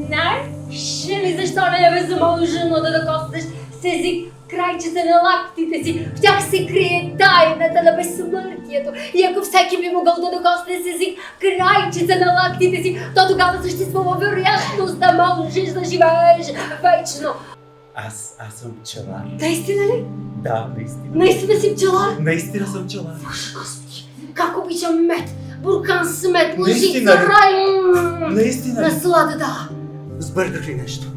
Знаеш ли защо не е възможно да докоснеш с език крайчета на лактите си? В тях се крие тайната на безсмъртието. И ако всеки би могъл да докосне с език крайчета на лактите си, то тогава съществува вероятност да можеш да живееш вечно. Аз съм пчелар. Наистина ли? Да, наистина. Наистина си пчелар? Наистина съм пчелар. Боже Господи, как обичам мед, буркан с мед, лъжица, Наистина ли? рай, Наистина ли? наслада, да. Сбърках ли нещо?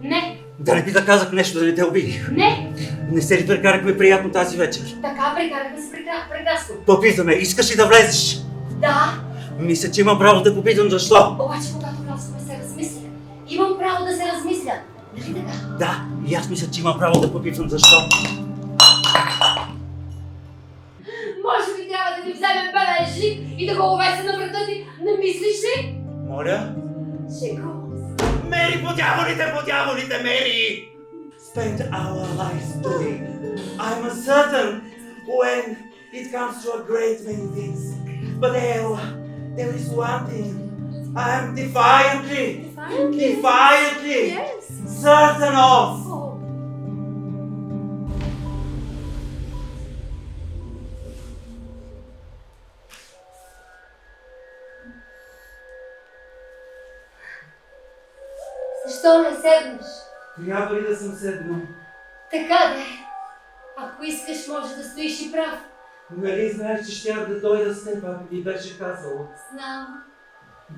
Не, Да не би да казах нещо, да не те обидих. не, Не се ли прекарахме приятно тази вечер? така прекарахме се прекрасно. Попитаме, искаш ли да влезеш? Да, Мисля, че имам право да попитам защо. обаче когато казваме се размисля, имам право да се размисля. Нали така? Да, и аз мисля, че имам право да попитам защо. Може би трябва да ни вземем бележник и да го увесим на врата ти, не мислиш ли? Моля? Шегувам се. Мери, по дяволите, Мери! Spend our lives doing. I'm certain when it comes to a great many things. But there is one thing. I am defiantly Yes. certain of. Oh. Защо не седнеш? Трябва ли да съм седнал? Така де. Ако искаш, може да стоиш и прав. Нали знаеш, че щях да дойда с теб, ако ти беше казала? Знам.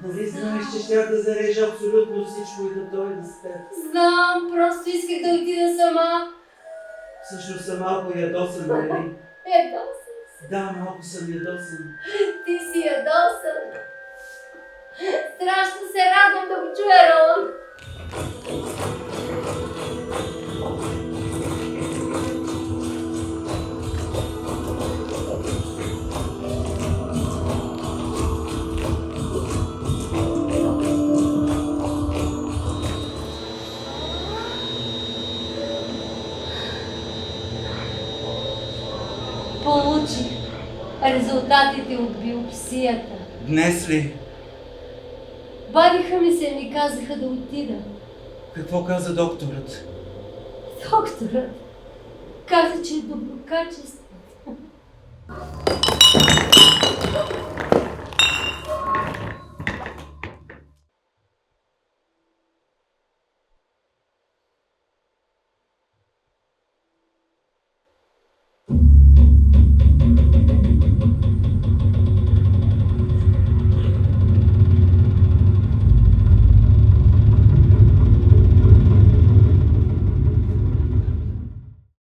Нали знаеш, че щях да зарежа абсолютно всичко и да дойда с теб? Знам, просто исках да отида сама. Всъщност съм малко ядосан, нали? Ядосан. Да, малко съм ядосан. Ти си ядосан. Страшно се радвам да го чуя, Ролан. Получих резултатите от биопсията. Днес ли? Бавиха ми се и ми казаха да отида. Какво каза докторът? Докторът каза, че е доброкачествен.